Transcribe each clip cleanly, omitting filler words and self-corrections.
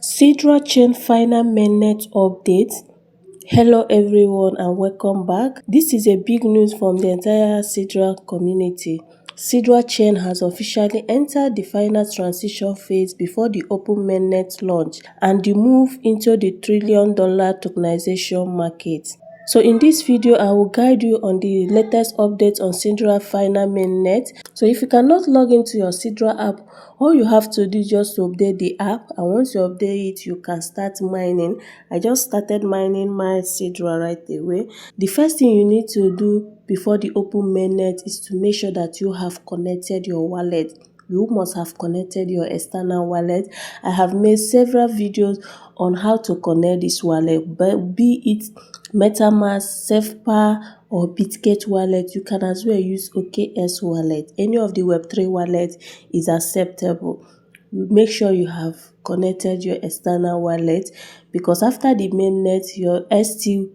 Sidra Chain final mainnet update. Hello everyone and welcome back. This is a big news from the entire Sidra community. Sidra Chain has officially entered the final transition phase before the Open Mainnet launch and the move into the trillion-dollar tokenization market. So in this video, I will guide you on the latest updates on Sidra final mainnet. So if you cannot log into your Sidra app, all you have to do is just to update the app, and once you update it, you can start mining. I just started mining my Sidra right away. The first thing you need to do before the Open Mainnet is to make sure that you have connected your wallet. You must have connected your external wallet. I have made several videos on how to connect this wallet, but be it MetaMask, SafePa or Bitget wallet. You can as well use OKS wallet. Any of the Web3 wallet is acceptable. Make sure you have connected your external wallet, because after the mainnet, your ST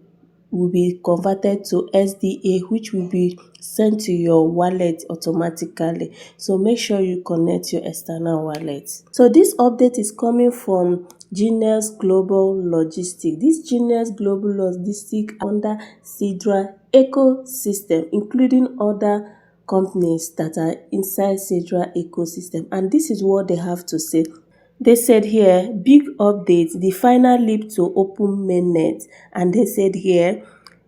will be converted to SDA, which will be sent to your wallet automatically. So make sure you connect your external wallet. So this update is coming from GLNs Global Logistics. This GLNs Global Logistics under Sidra ecosystem, including other companies that are inside Sidra ecosystem, and this is what they have to say. They said here, big update, the final leap to Open Mainnet. And they said here,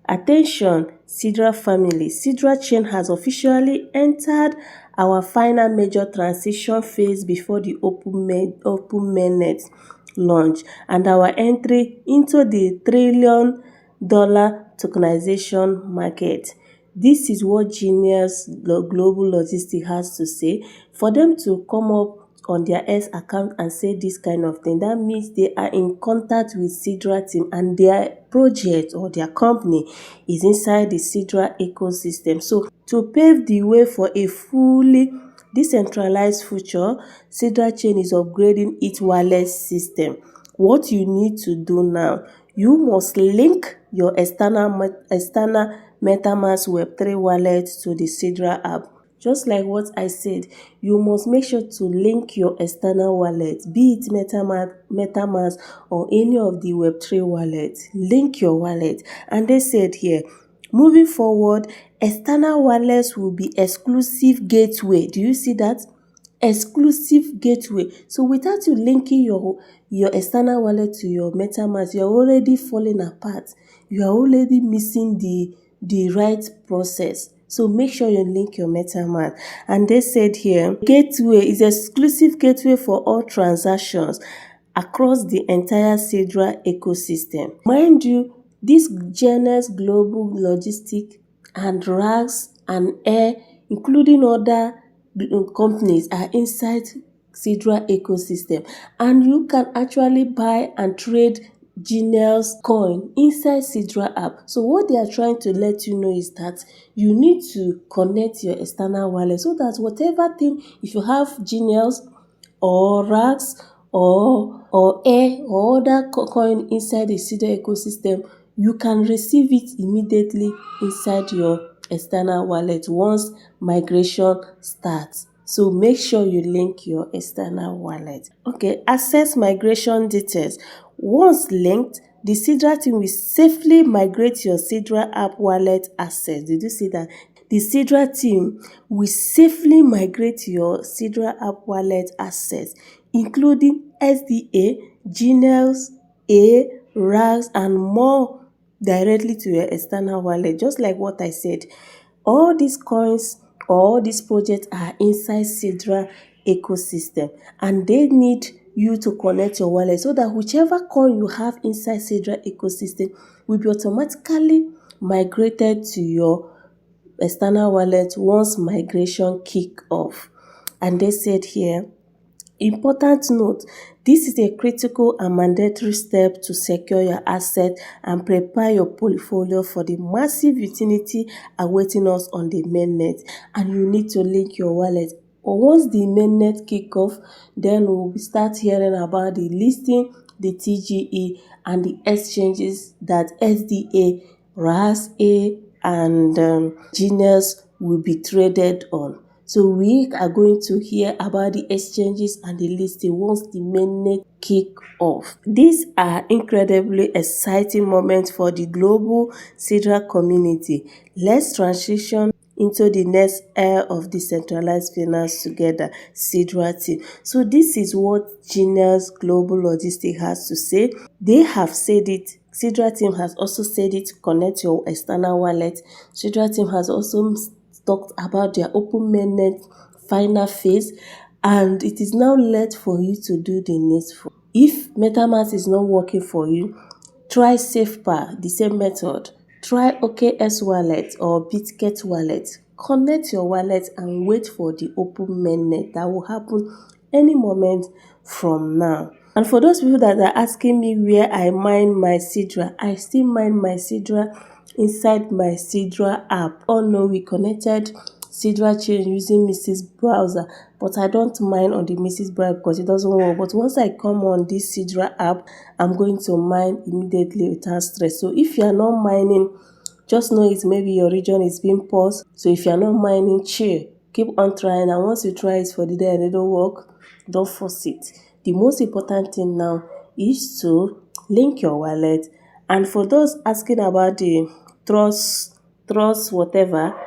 attention, Sidra family, Sidra Chain has officially entered our final major transition phase before the Open Mainnet launch and our entry into the trillion-dollar tokenization market. This is what GLNs Global Logistics has to say. For them to come up on their X account and say this kind of thing, that means they are in contact with Sidra team and their project or their company is inside the Sidra ecosystem. So to pave the way for a fully decentralized future, Sidra Chain is upgrading its wallet system. What you need to do now, you must link your external MetaMask Web3 wallet to the Sidra app. Just like what I said, you must make sure to link your external wallet, be it MetaMask or any of the Web3 wallets. Link your wallet. And they said here, moving forward, external wallets will be exclusive gateway. Do you see that? Exclusive gateway. So without you linking your external wallet to your MetaMask, you're already falling apart. You are already missing the right process. So make sure you link your MetaMask. And they said here, gateway is exclusive gateway for all transactions across the entire Sidra ecosystem. Mind you, this GLNs Global Logistics and REGS and Air, including other companies, are inside Sidra ecosystem, and you can actually buy and trade GLNs coin inside Sidra app. So what they are trying to let you know is that you need to connect your external wallet so that whatever thing, if you have GLNs or REGS or Air or other coin inside the Sidra ecosystem, you can receive it immediately inside your external wallet once migration starts. So make sure you link your external wallet. Okay, access migration details. Once linked, the Sidra team will safely migrate your Sidra app wallet assets. Did you see that? The Sidra team will safely migrate your Sidra app wallet assets, including SDA, GLNs, REGS, and more directly to your external wallet. Just like what I said, all these coins, all these projects are inside Sidra ecosystem, and they need you to connect your wallet so that whichever coin you have inside Sidra ecosystem will be automatically migrated to your external wallet once migration kick off. And they said here, important note, this is a critical and mandatory step to secure your asset and prepare your portfolio for the massive utility awaiting us on the mainnet. And you need to link your wallet. Or once the mainnet kick off, then we'll start hearing about the listing, the TGE, and the exchanges that SDA, RAS A, and GLNs will be traded on. So we are going to hear about the exchanges and the listing once the mainnet kick off. These are incredibly exciting moments for the global Sidra community. Let's transition into the next era of decentralized finance together, Sidrachain. So this is what Genius Global Logistics has to say. They have said it. Sidrachain has also said it. Connect your external wallet. Sidrachain has also talked about their Open Mainnet final phase, and it is now left for you to do the needful. If MetaMask is not working for you, try SafePal, the same method. Try OKX wallet or Bitget wallet. Connect your wallet and wait for the Open Mainnet that will happen any moment from now. And for those people that are asking me where I mine my Sidra, I still mine my Sidra inside my Sidra app. Oh no, we connected Sidrachain using Mrs. Browser, but I don't mine on the Mrs. Browser because it doesn't work. But once I come on this Sidra app, I'm going to mine immediately without stress. So if you are not mining, just know it maybe your region is being paused. So if you are not mining, chill, keep on trying, and once you try it for the day and it don't work, don't force it. The most important thing now is to link your wallet. And for those asking about the trust whatever,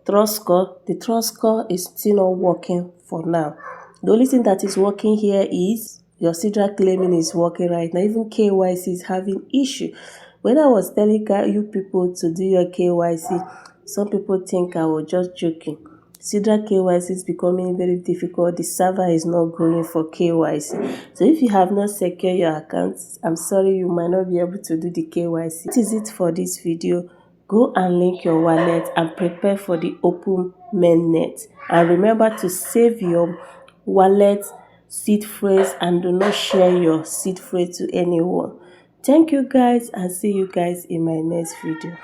trust score, the trust score is still not working for now. The only thing that is working here is your Sidra claiming is working right now. Even KYC is having issue. When I was telling you people to do your KYC, some people think I was just joking. Sidra KYC is becoming very difficult. The server is not going for KYC. So if you have not secured your account, I'm sorry, you might not be able to do the KYC. That is it for this video. Go and link your wallet and prepare for the Open Mainnet. And remember to save your wallet seed phrase and do not share your seed phrase to anyone. Thank you guys, and see you guys in my next video.